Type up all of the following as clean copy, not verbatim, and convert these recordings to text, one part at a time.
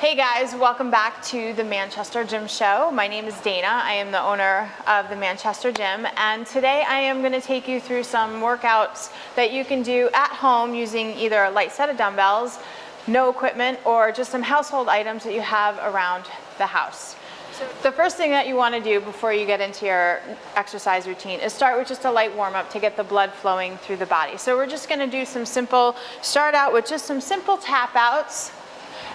Hey guys, welcome back to the Manchester Gym Show. My name is Dana. I am the owner of the Manchester Gym, and today I am going to take you through some workouts that you can do at home using either a light set of dumbbells, no equipment, or just some household items that you have around the house. The first thing that you want to do before you get into your exercise routine is start with just a light warm-up to get the blood flowing through the body. So we're just going to do start out with just some simple tap outs.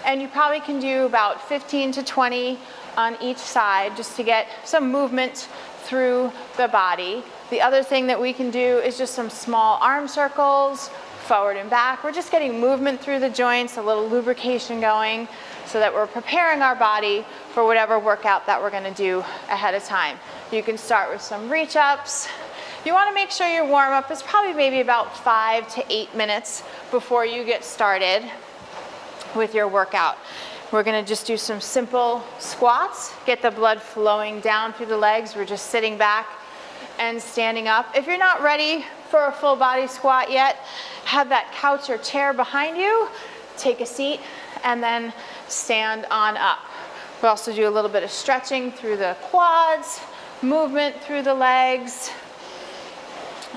And you probably can do about 15 to 20 on each side just to get some movement through the body. The other thing that we can do is just some small arm circles, forward and back. We're just getting movement through the joints, a little lubrication going so that we're preparing our body for whatever workout that we're going to do ahead of time. You can start with some reach ups. You want to make sure your warm up is probably maybe about 5 to 8 minutes before you get started with your workout. We're going to just do some simple squats, get the blood flowing down through the legs. We're just sitting back and standing up. If you're not ready for a full body squat yet, have that couch or chair behind you, take a seat, and then stand on up. We'll also do a little bit of stretching through the quads, movement through the legs,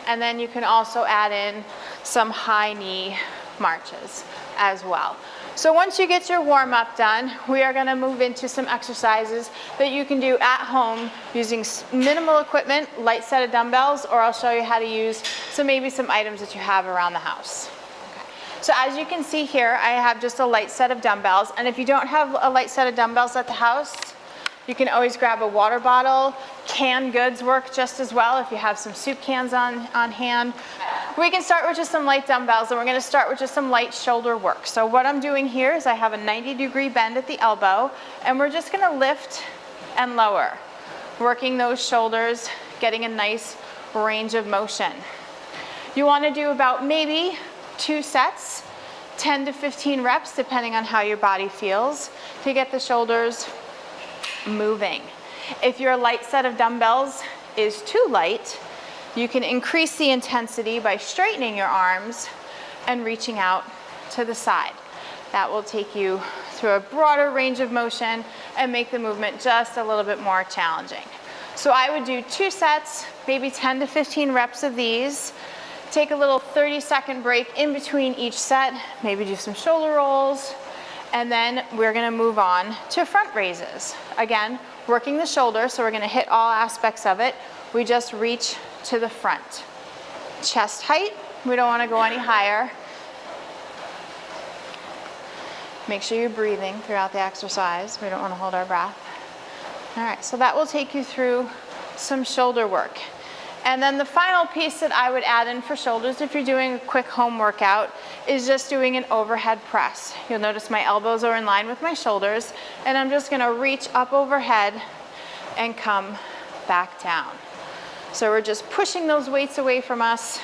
and then you can also add in some high knee marches as well. So once you get your warm-up done, we are going to move into some exercises that you can do at home using minimal equipment, light set of dumbbells, or I'll show you how to use maybe some items that you have around the house. Okay. So as you can see here, I have just a light set of dumbbells, and if you don't have a light set of dumbbells at the house, you can always grab a water bottle. Canned goods work just as well if you have some soup cans on hand. We can start with just some light dumbbells, and we're going to start with just some light shoulder work. So what I'm doing here is I have a 90-degree bend at the elbow, and we're just going to lift and lower, working those shoulders, getting a nice range of motion. You want to do about maybe 2 sets, 10 to 15 reps, depending on how your body feels, to get the shoulders moving. If your light set of dumbbells is too light, you can increase the intensity by straightening your arms and reaching out to the side. That will take you through a broader range of motion and make the movement just a little bit more challenging. So I would do 2 sets, maybe 10 to 15 reps of these. Take a little 30-second break in between each set, maybe do some shoulder rolls, and then we're going to move on to front raises. Again, working the shoulder, so we're going to hit all aspects of it. We just reach to the front. Chest height, we don't want to go any higher. Make sure you're breathing throughout the exercise. We don't want to hold our breath. All right, so that will take you through some shoulder work. And then the final piece that I would add in for shoulders, if you're doing a quick home workout, is just doing an overhead press. You'll notice my elbows are in line with my shoulders, and I'm just going to reach up overhead and come back down. So we're just pushing those weights away from us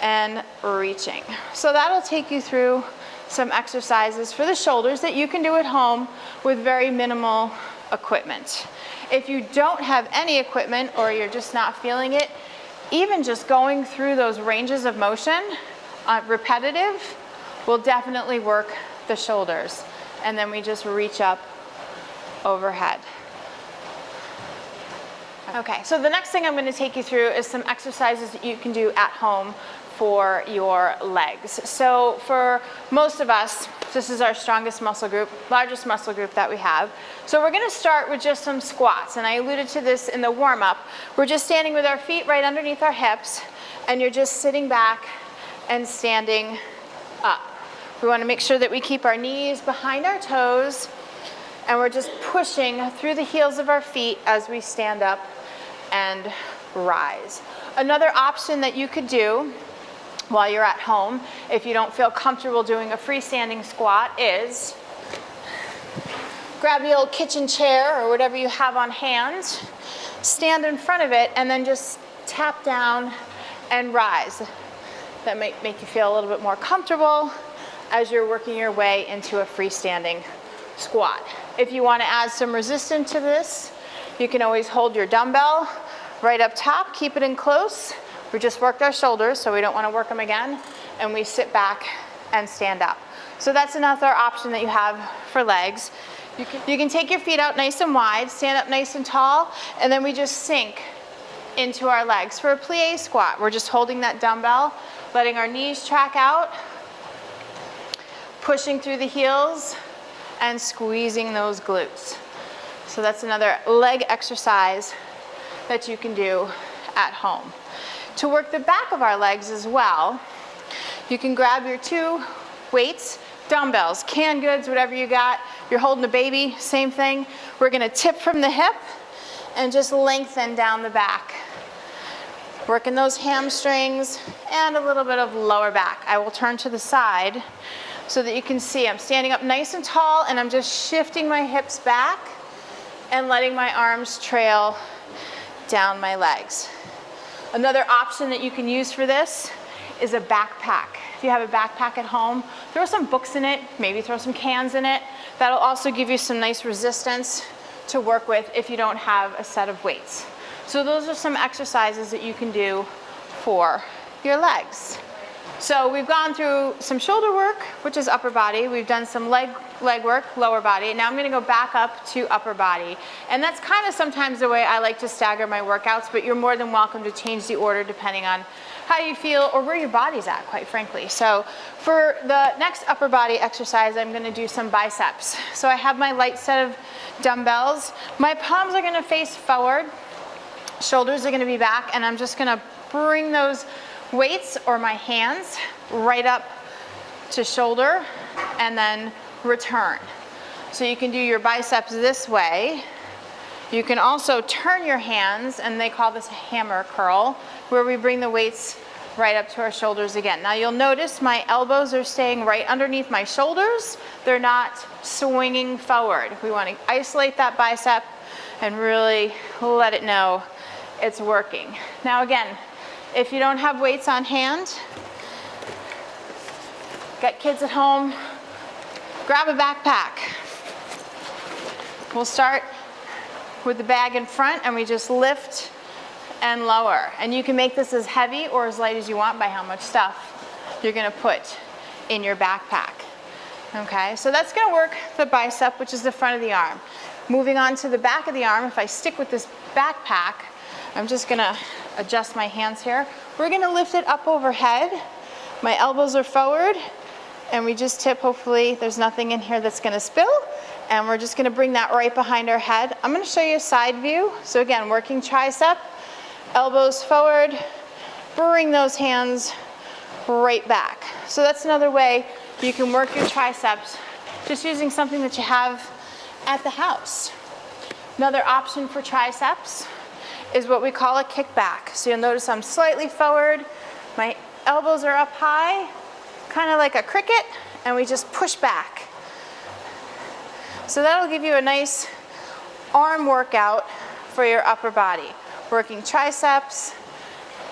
and reaching. So that'll take you through some exercises for the shoulders that you can do at home with very minimal equipment. If you don't have any equipment or you're just not feeling it, even just going through those ranges of motion, repetitive, will definitely work the shoulders. And then we just reach up overhead. Okay, so the next thing I'm going to take you through is some exercises that you can do at home for your legs. So for most of us, this is our strongest muscle group, largest muscle group that we have. So we're going to start with just some squats, and I alluded to this in the warm-up. We're just standing with our feet right underneath our hips, and you're just sitting back and standing up. We want to make sure that we keep our knees behind our toes, and we're just pushing through the heels of our feet as we stand up and rise. Another option that you could do while you're at home, if you don't feel comfortable doing a freestanding squat, is grab the old kitchen chair or whatever you have on hand, stand in front of it, and then just tap down and rise. That might make you feel a little bit more comfortable as you're working your way into a freestanding squat. If you want to add some resistance to this, you can always hold your dumbbell right up top, keep it in close. We just worked our shoulders, so we don't want to work them again, and we sit back and stand up. So that's another option that you have for legs. You can take your feet out nice and wide, stand up nice and tall, and then we just sink into our legs. For a plie squat, we're just holding that dumbbell, letting our knees track out, pushing through the heels, and squeezing those glutes. So that's another leg exercise that you can do at home. To work the back of our legs as well, you can grab your 2 weights, dumbbells, canned goods, whatever you got. You're holding a baby, same thing. We're gonna tip from the hip and just lengthen down the back. Working those hamstrings and a little bit of lower back. I will turn to the side so that you can see I'm standing up nice and tall and I'm just shifting my hips back and letting my arms trail down my legs. Another option that you can use for this is a backpack. If you have a backpack at home, throw some books in it, maybe throw some cans in it. That'll also give you some nice resistance to work with if you don't have a set of weights. So those are some exercises that you can do for your legs. So we've gone through some shoulder work, which is upper body. We've done some leg work, lower body. Now I'm gonna go back up to upper body. And that's kind of sometimes the way I like to stagger my workouts, but you're more than welcome to change the order depending on how you feel or where your body's at, quite frankly. So for the next upper body exercise, I'm gonna do some biceps. So I have my light set of dumbbells. My palms are gonna face forward, shoulders are gonna be back, and I'm just gonna bring those weights or my hands right up to shoulder and then return. So you can do your biceps this way. You can also turn your hands, and they call this a hammer curl, where we bring the weights right up to our shoulders again. Now you'll notice my elbows are staying right underneath my shoulders. They're not swinging forward. We want to isolate that bicep and really let it know it's working. Now again, if you don't have weights on hand, got kids at home, grab a backpack. We'll start with the bag in front and we just lift and lower. And you can make this as heavy or as light as you want by how much stuff you're gonna put in your backpack. Okay, so that's gonna work the bicep, which is the front of the arm. Moving on to the back of the arm, if I stick with this backpack, I'm just gonna adjust my hands here. We're gonna lift it up overhead. My elbows are forward, and we just tip, hopefully there's nothing in here that's gonna spill, and we're just gonna bring that right behind our head. I'm gonna show you a side view. So again, working tricep, elbows forward, bring those hands right back. So that's another way you can work your triceps, just using something that you have at the house. Another option for triceps is what we call a kickback. So you'll notice I'm slightly forward, my elbows are up high, kind of like a cricket, and we just push back. So that'll give you a nice arm workout for your upper body, working triceps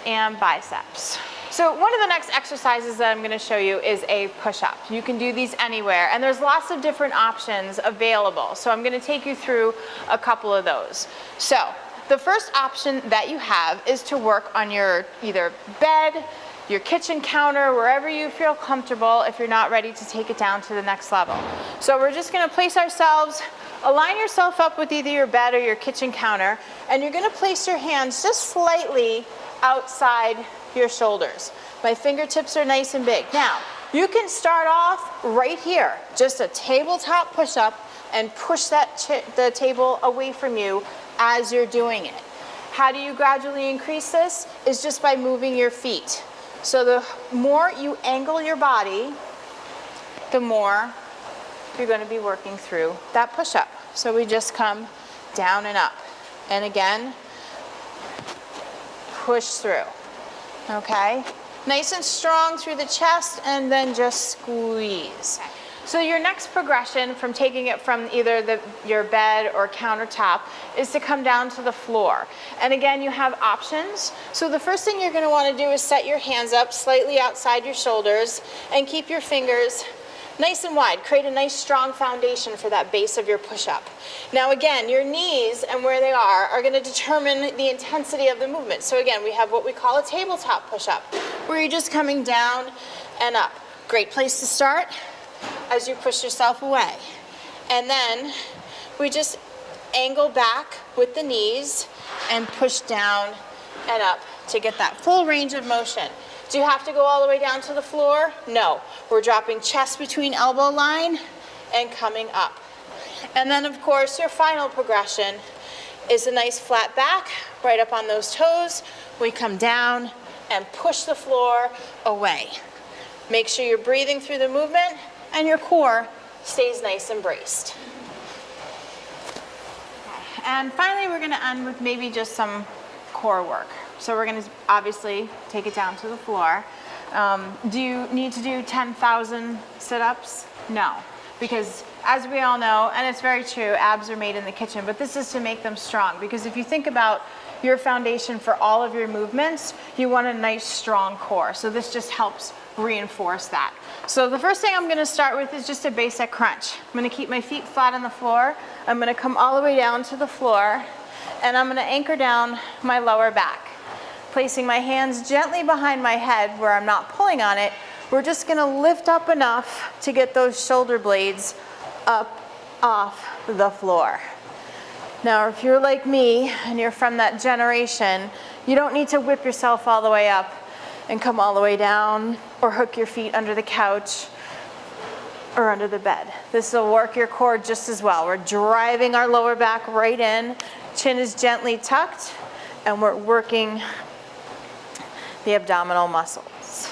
and biceps. So one of the next exercises that I'm going to show you is a push-up. You can do these anywhere, and there's lots of different options available. So I'm going to take you through a couple of those. So the first option that you have is to work on your either bed, your kitchen counter, wherever you feel comfortable if you're not ready to take it down to the next level. So we're just gonna place ourselves, align yourself up with either your bed or your kitchen counter, and you're gonna place your hands just slightly outside your shoulders. My fingertips are nice and big. Now, you can start off right here, just a tabletop push-up, and push the table away from you as you're doing it. How do you gradually increase this? Is just by moving your feet. So the more you angle your body, the more you're going to be working through that push-up. So we just come down and up. And again, push through. Okay? Nice and strong through the chest, and then just squeeze. So your next progression from taking it from either your bed or countertop is to come down to the floor. And again, you have options. So the first thing you're going to want to do is set your hands up slightly outside your shoulders and keep your fingers nice and wide. Create a nice strong foundation for that base of your push-up. Now again, your knees and where they are going to determine the intensity of the movement. So again, we have what we call a tabletop push-up, where you're just coming down and up. Great place to start. as you push yourself away. And then we just angle back with the knees and push down and up to get that full range of motion. Do you have to go all the way down to the floor? No. We're dropping chest between elbow line and coming up. And then of course your final progression is a nice flat back, right up on those toes. We come down and push the floor away. Make sure you're breathing through the movement and your core stays nice and braced. And finally, we're gonna end with maybe just some core work. So we're gonna obviously take it down to the floor. Do you need to do 10,000 sit-ups? No, because as we all know, and it's very true, abs are made in the kitchen, but this is to make them strong. Because if you think about your foundation for all of your movements, you want a nice strong core. So this just helps reinforce that. So the first thing I'm gonna start with is just a basic crunch. I'm gonna keep my feet flat on the floor. I'm gonna come all the way down to the floor, and I'm gonna anchor down my lower back. Placing my hands gently behind my head where I'm not pulling on it, we're just gonna lift up enough to get those shoulder blades up off the floor. Now, if you're like me and you're from that generation, you don't need to whip yourself all the way up and come all the way down or hook your feet under the couch or under the bed. This will work your core just as well. We're driving our lower back right in, chin is gently tucked, and we're working the abdominal muscles.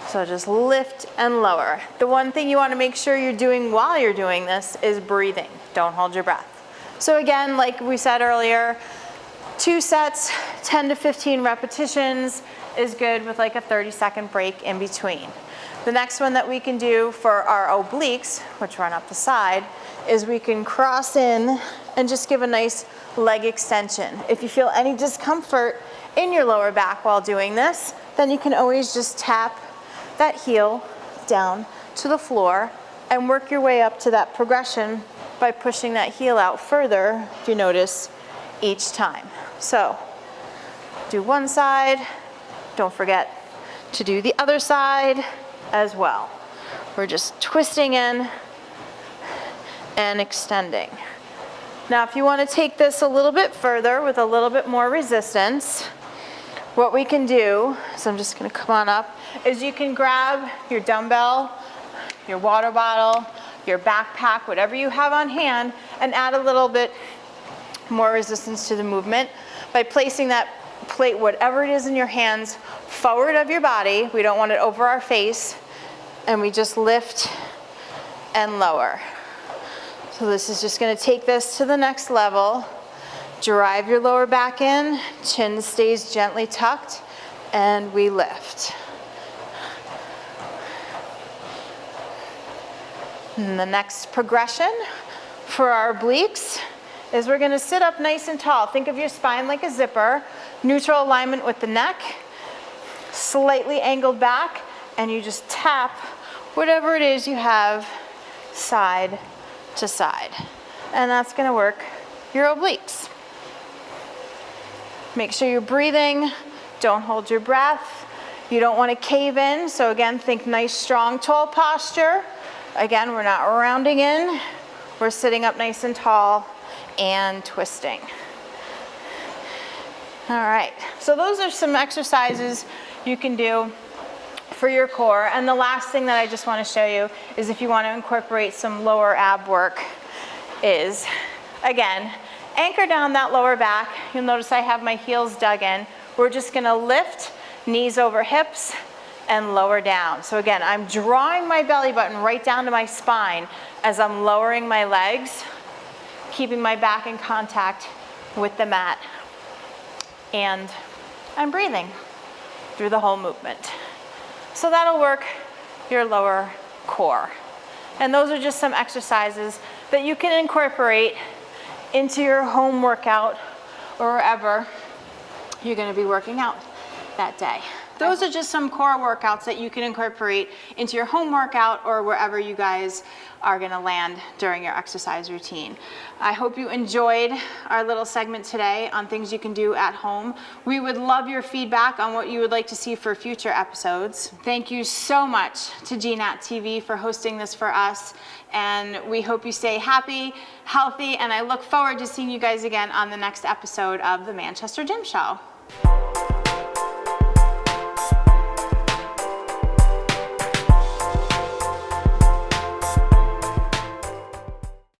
So just lift and lower. The one thing you want to make sure you're doing while you're doing this is breathing. Don't hold your breath. So again, like we said earlier, 2 sets, 10 to 15 repetitions is good with like a 30-second break in between. The next one that we can do for our obliques, which run up the side, is we can cross in and just give a nice leg extension. If you feel any discomfort in your lower back while doing this, then you can always just tap that heel down to the floor and work your way up to that progression by pushing that heel out further, if you notice, each time. So do one side, don't forget to do the other side as well. We're just twisting in and extending. Now, if you want to take this a little bit further with a little bit more resistance, what we can do, so I'm just going to come on up, is you can grab your dumbbell, your water bottle, your backpack, whatever you have on hand, and add a little bit more resistance to the movement by placing that plate, whatever it is in your hands, forward of your body. We don't want it over our face, and we just lift and lower. So this is just going to take this to the next level. Drive your lower back in, chin stays gently tucked, and we lift. And the next progression for our obliques is we're going to sit up nice and tall. Think of your spine like a zipper, neutral alignment with the neck, slightly angled back, and you just tap whatever it is you have side to side. And that's going to work your obliques. Make sure you're breathing, don't hold your breath. You don't want to cave in, so again, think nice, strong, tall posture. Again, we're not rounding in, we're sitting up nice and tall and twisting. All right, so those are some exercises you can do for your core. And the last thing that I just want to show you is if you want to incorporate some lower ab work is, again, anchor down that lower back. You'll notice I have my heels dug in. We're just going to lift, knees over hips, and lower down. So again, I'm drawing my belly button right down to my spine as I'm lowering my legs, keeping my back in contact with the mat. And I'm breathing through the whole movement. So that'll work your lower core. And those are just some exercises that you can incorporate into your home workout or wherever you're going to be working out that day. Those are just some core workouts that you can incorporate into your home workout or wherever you guys are gonna land during your exercise routine. I hope you enjoyed our little segment today on things you can do at home. We would love your feedback on what you would like to see for future episodes. Thank you so much to GNAT-TV for hosting this for us, and we hope you stay happy, healthy, and I look forward to seeing you guys again on the next episode of the Manchester Gym Show.